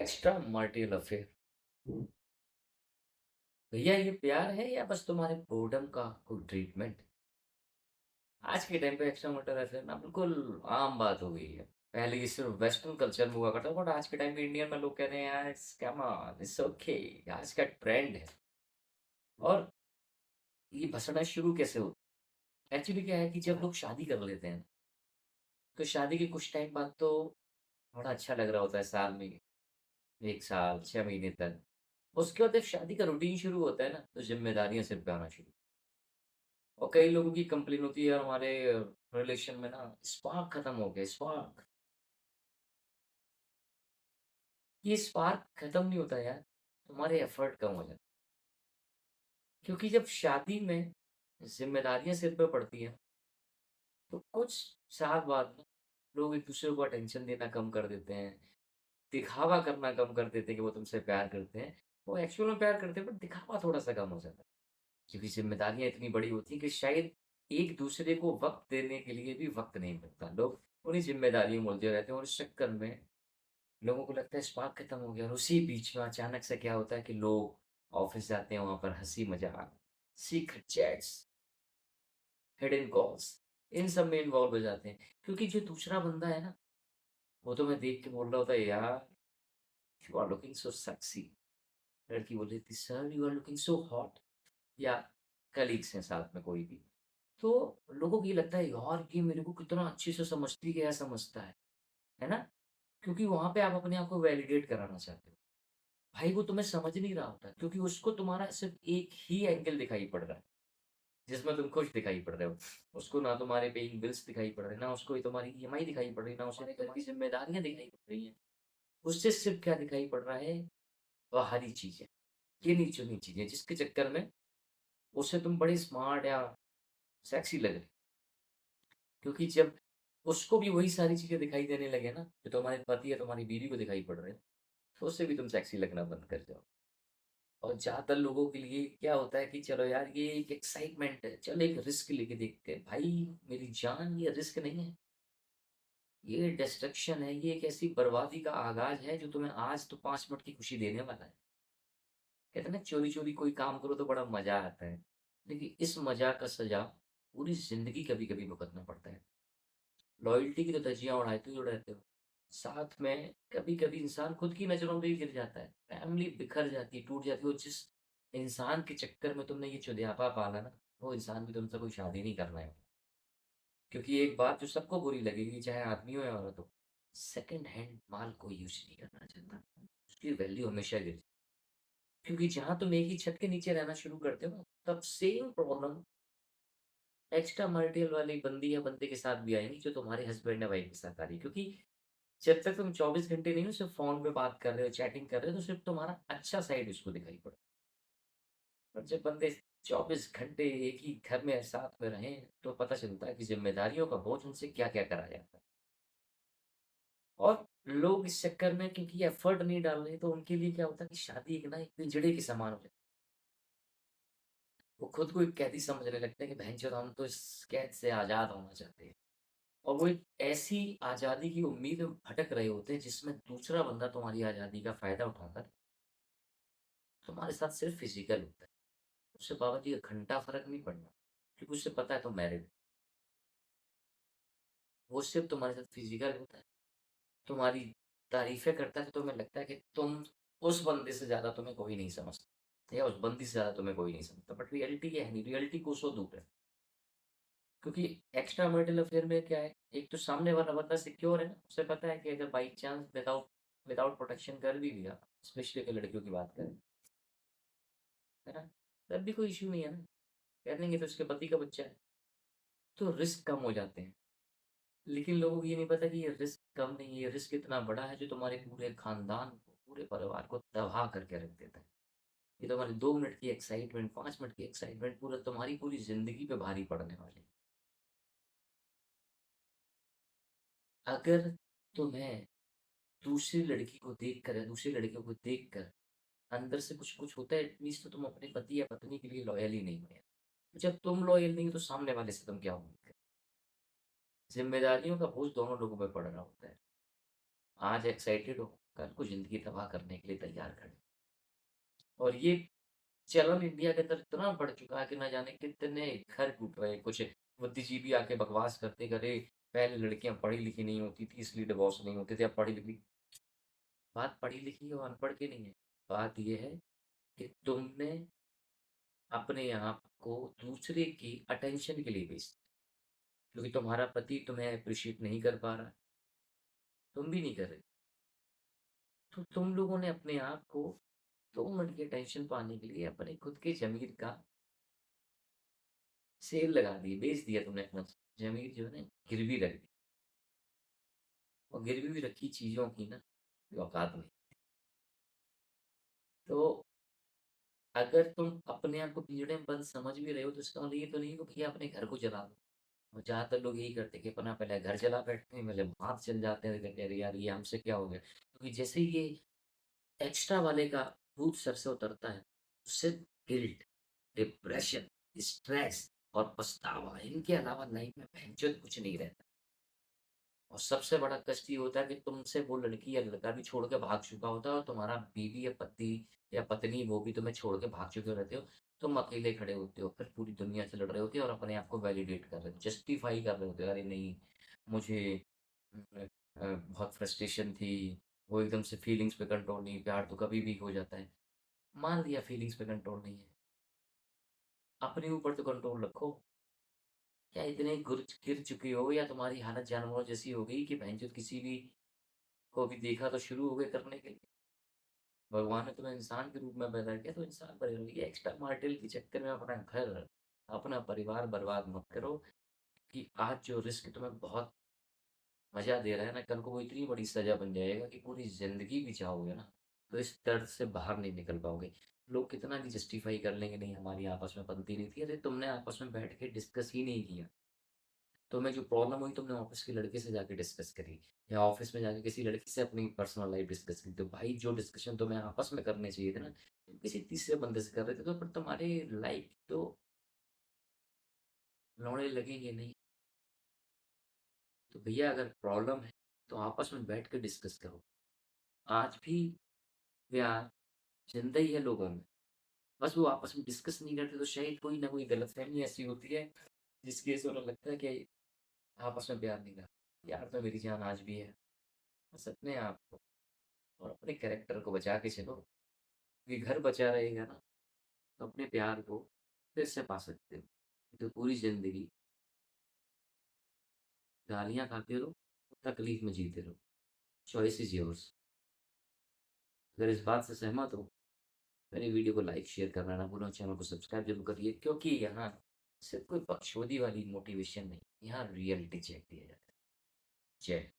Extra मार्टियल affair. भैया ये प्यार है या बस तुम्हारे बोर्डम का कोई ट्रीटमेंट? आज के टाइम पे एक्स्ट्रा मार्टियल अफेयर ना बिल्कुल आम बात हो गई है। पहले ये सिर्फ वेस्टर्न कल्चर में हुआ करता था, बट आज के टाइम पे इंडियन में लोग कहते हैं यार it's come on, it's okay. आज का ट्रेंड है। और ये भसड़ा शुरू कैसे होता है? एक्चुअली क्या है कि जब लोग शादी कर लेते हैं तो शादी के कुछ टाइम बाद तो बड़ा अच्छा लग रहा होता है, साल में 1 साल 6 महीने तक। उसके बाद जब शादी का रूटीन शुरू होता है ना तो जिम्मेदारियां सिर पे आना शुरू। और कई लोगों की कंप्लेन होती है हमारे रिलेशन में ना, स्पार्क खत्म हो गया, स्पार्क। ये स्पार्क खत्म नहीं होता यार, तुम्हारे एफर्ट कम हो जाते। क्योंकि जब शादी में जिम्मेदारियां सिर पे पड़ती हैं तो कुछ साल बाद ना लोग एक दूसरे को अटेंशन देना कम कर देते हैं, दिखावा करना कम कर देते हैं कि वो तुमसे प्यार करते हैं। वो एक्चुअल में प्यार करते हैं, बट दिखावा थोड़ा सा कम हो जाता है। क्योंकि ज़िम्मेदारियाँ इतनी बड़ी होती हैं कि शायद एक-दूसरे को वक़्त देने के लिए भी वक़्त नहीं मिलता। लोग उन्हीं ज़िम्मेदारियों में उलझे रहते हैं और इस चक्कर में लोगों को लगता है स्पार्क खत्म हो गया, और उसी बीच में अचानक से क्या होता है कि लोग ऑफ़िस जाते हैं, वहाँ पर हँसी-मज़ाक, सीक्रेट चैट्स, हिडन कॉल्स, इन सब में इन्वॉल्व हो जाते हैं। क्योंकि जो दूसरा बंदा है ना, वो तुम्हें देख के बोल रहा होता है, "यार, you are looking so sexy." लड़की बोल रही थी, "sir, you are looking so hot." या कलीग्स हैं साथ में कोई भी। तो लोगों को ये लगता है यार ये मेरे को कितना अच्छे से समझती है या समझता है ना? क्योंकि वहाँ पे आप अपने आप को वैलिडेट कराना चाहते हो। भाई वो तुम्हें समझ नहीं रहा होता क्योंकि उसको तुम्हारा सिर्फ़ एक ही एंगल दिखाई पड़ रहा है, जिसमें तुम खुश दिखाई पड़ रहे हो। उसको ना तुम्हारे पेइंग बिल्स दिखाई पड़ रहे हैं, ना उसको तुम्हारी ईएमआई दिखाई पड़ रही है, ना उसे तुम्हारी ज़िम्मेदारियाँ दिखाई पड़ रही हैं। उससे सिर्फ़ क्या दिखाई पड़ रहा है, बाहरी चीज़ें, गिनी-चुनी चीज़ें, जिसके चक्कर में उसे तुम बड़े स्मार्ट या सेक्सी लग रहे हो। क्योंकि जब उसको भी वही सारी चीज़ें दिखाई देने लगे ना, जो तुम्हारे पति या तुम्हारी बीवी को दिखाई पड़ रहे हैं, तो उससे भी तुम सेक्सी लगना बंद कर जाओ। और ज़्यादातर लोगों के लिए क्या होता है कि चलो यार ये एक एक्साइटमेंट है, चलो एक रिस्क लेके देखते हैं। भाई मेरी जान, ये रिस्क नहीं है, ये डिस्ट्रक्शन है, ये एक ऐसी बर्बादी का आगाज़ है जो तुम्हें आज तो 5 मिनट की खुशी देने वाला है। कहते हैं ना चोरी-चोरी कोई काम करो तो बड़ा मज़ा आता है, लेकिन इस मज़ा का सज़ा पूरी ज़िंदगी कभी-कभी भुगतना पड़ता है। लॉयल्टी की तो धज्जियाँ उड़ाते ही उड़ाते हो। साथ में कभी-कभी इंसान खुद की नज़रों में भी गिर जाता है। फैमिली बिखर जाती है, टूट जाती है, और जिस इंसान के चक्कर में तुमने ये चुदियापा पाला ना, वो इंसान भी तुमसे कोई शादी नहीं करना है। क्योंकि एक बात जो सबको बुरी लगेगी, चाहे आदमी हो या औरत हो, सेकंड हैंड माल कोई यूज़ नहीं करना चाहता। उसकी वैल्यू हमेशा गिर, क्योंकि जहाँ तुम एक ही छत के नीचे रहना शुरू करते हो ना, तब सेम प्रॉब्लम एक्स्ट्रा मैरिटल वाली बंदी या बंदे के साथ भी आएँगी, जो तुम्हारे हस्बैंड या वाइफ के साथ आ रही है। क्योंकि जब तक तुम 24 घंटे नहीं हो सिर्फ़ फ़ोन पे बात कर रहे हो, चैटिंग कर रहे हो, तो सिर्फ़ तुम्हारा अच्छा साइड उसको दिखाई पड़ा। और जब बंदे 24 घंटे एक ही घर में साथ में रहें, तो पता चलता है कि ज़िम्मेदारियों का बोझ उनसे क्या-क्या करा जाता है। और लोग इस चक्कर में क्योंकि एफ़र्ट नहीं डाल रहे, तो उनके लिए क्या होता है कि शादी एक ना एक पिंजड़े के समान हो जाती है। वो खुद को एक कैदी समझने लगते हैं कि भैंचोद हम तो इस कैद से आज़ाद होना चाहते हैं। और वो एक ऐसी आज़ादी की उम्मीद में भटक रहे होते हैं जिसमें दूसरा बंदा तुम्हारी आज़ादी का फ़ायदा उठाकर तुम्हारे साथ सिर्फ़ फ़िज़िकल होता है। उससे बाबा जी 1 घंटा फ़र्क नहीं पड़ना, क्योंकि उसे पता है तुम मैरिड हो। वो सिर्फ़ तुम्हारे साथ फ़िज़िकल होता है, तुम्हारी तारीफ़ें करता है, तो तुम्हें लगता है कि तुम उस बंदे से ज़्यादा तुम्हें कोई नहीं समझता या उस बंदी से ज़्यादा तुम्हें कोई नहीं समझता। बट रियलिटी ये है नहीं, रियलिटी कोसों दूर है। क्योंकि एक्स्ट्रा मैरिटल अफ़ेयर में क्या है, एक तो सामने वाला बंदा सिक्योर है ना, उसे पता है कि अगर by chance without without protection कर भी लिया, स्पेशली अगर लड़कियों की बात करें, है ना? तब भी कोई इश्यू नहीं है ना, कह देंगे तो उसके पति का बच्चा है, तो रिस्क कम हो जाते हैं। लेकिन लोगों को ये नहीं पता कि ये रिस्क कम नहीं है, ये रिस्क इतना बड़ा है जो तुम्हारे पूरे खानदान को, पूरे परिवार को तबाह करके रख देता है। ये तुम्हारी 2 मिनट की एक्साइटमेंट, 5 मिनट की एक्साइटमेंट पूरा तुम्हारी पूरी ज़िंदगी पे भारी पड़ने वाली है। अगर तुम्हें दूसरी लड़की को देखकर या दूसरी लड़कियों को देखकर अंदर से कुछ होता है, इट मीन्स तो तुम अपने पति या पत्नी के लिए लॉयल ही नहीं हो यार। जब तुम लॉयल नहीं हो तो सामने वाले से तुम क्या उम्मीद करोगे? ज़िम्मेदारियों का बोझ दोनों लोगों पे पड़ रहा होता है। आज एक्साइटेड हो, कल को ज़िंदगी तबाह करने के लिए तैयार खड़े। और ये चलन इंडिया के अंदर इतना बढ़ चुका है कि ना जाने कितने घर टूट रहे हैं। कुछ बुद्धिजीवी आके बकवास करते कि अरे पहले लड़कियाँ पढ़ी-लिखी नहीं होती थी इसलिए डिवोर्स नहीं होते थे, अब पढ़ी-लिखी। बात पढ़ी-लिखी और अनपढ़ की नहीं है। बात ये है कि तुमने अपने आप को दूसरे की अटेंशन के लिए बेच दिया। क्योंकि तुम्हारा पति तुम्हें एप्रिशिएट नहीं कर पा रहा, तुम भी नहीं कर रहे। तो तुम लोगों ने अपने आप को 2 मिनट की अटेंशन पाने के लिए अपने खुद की ज़मीर का सेल लगा दी, बेच दिया तुमने अपना ज़मीर जो है ना गिरवी रख दी। और गिरवी भी रखी चीज़ों की ना कोई औकात नहीं। तो अगर तुम अपने आप को पिंजड़े में बंद समझ भी रहे हो तो इसका मतलब ये तो नहीं हो कि अपने घर को जला दो। और ज़्यादातर लोग यही करते हैं कि अपना पहले घर जला बैठते हैं, पहले हाथ जल जाते हैं, तो कहते हैं अरे यार ये हमसे क्या हो गया? क्योंकि जैसे ही ये एक्स्ट्रा वाले का भूत सर से उतरता है, उससे गिल्ट, डिप्रेशन, स्ट्रेस और पछतावा इनके अलावा लाइफ में भैंचोद कुछ नहीं रहता। और सबसे बड़ा कष्ट ये होता है कि तुमसे वो लड़की या लड़का भी छोड़ के भाग चुका होता है और तुम्हारा बीवी या पति या पत्नी वो भी तुम्हें छोड़ के भाग चुके रहते हो। तुम अकेले खड़े होते हो, फिर पूरी दुनिया से लड़ रहे होते हो और अपने आप को वैलिडेट कर रहे हो, जस्टिफाई कर रहे होते हो, अरे नहीं मुझे बहुत फ्रस्ट्रेशन थी, वो एकदम से फीलिंग्स पे कंट्रोल नहीं, प्यार तो कभी भी हो जाता है। मान लिया फीलिंग्स पे कंट्रोल नहीं है, अपने ऊपर तो कंट्रोल रखो। क्या इतने गिर चुके हो या तुम्हारी हालत जानवरों जैसी हो गई कि भैंचोद किसी भी को भी देखा तो शुरू हो गए करने के लिए। भगवान ने तुम्हें इंसान के रूप में पैदा किया तो इंसान बने रहो। ये एक्स्ट्रा मार्टल के चक्कर में अपना घर, अपना परिवार बर्बाद मत करो। कि आज जो रिस्क तुम्हें बहुत मज़ा दे रहा है ना, कल को वो इतनी बड़ी सज़ा बन जाएगा कि पूरी ज़िंदगी भी चाहोगे ना, तो इस दर्द से बाहर नहीं निकल पाओगे। लोग कितना भी जस्टिफ़ाई कर लेंगे, नहीं हमारी आपस में बनती नहीं थी। अरे तुमने आपस में बैठ के डिस्कस ही नहीं किया। तुम्हें जो प्रॉब्लम हुई तुमने ऑफिस के लड़के से जाके डिस्कस करी या ऑफिस में जाके किसी लड़की से अपनी पर्सनल लाइफ डिस्कस की। तो भाई जो डिस्कशन तुम्हें आपस में करने चाहिए थे ना, तुम किसी तीसरे बंदे से कर रहे थे, तो फिर तुम्हारे लाइफ तो लौड़े लगेंगे नहीं। तो भैया अगर प्रॉब्लम है तो आपस में बैठ के डिस्कस करो। आज भी प्यार जिंदा ही है लोगों में, बस वो आपस में डिस्कस नहीं करते। तो शायद कोई ना कोई गलतफहमी ऐसी होती है जिसकी वजह से उन्हें लगता है कि आपस में प्यार नहीं रहा। यार तो मेरी जान आज भी है। बस अपने आप को और अपने कैरेक्टर को बचा के चलो। क्योंकि घर बचा रहेगा ना, तो अपने प्यार को फिर से पा सकते हो। तो पूरी ज़िंदगी गालियाँ खाते रहो, तकलीफ में जीते रहो। Choice is yours. अगर इस बात से सहमत हो, मेरी वीडियो को लाइक शेयर करना ना भूलो, चैनल को सब्सक्राइब जरूर करिए। क्योंकि यहाँ सिर्फ कोई बकचोदी वाली मोटिवेशन नहीं, यहाँ रियलिटी चेक दिया जाता है। जय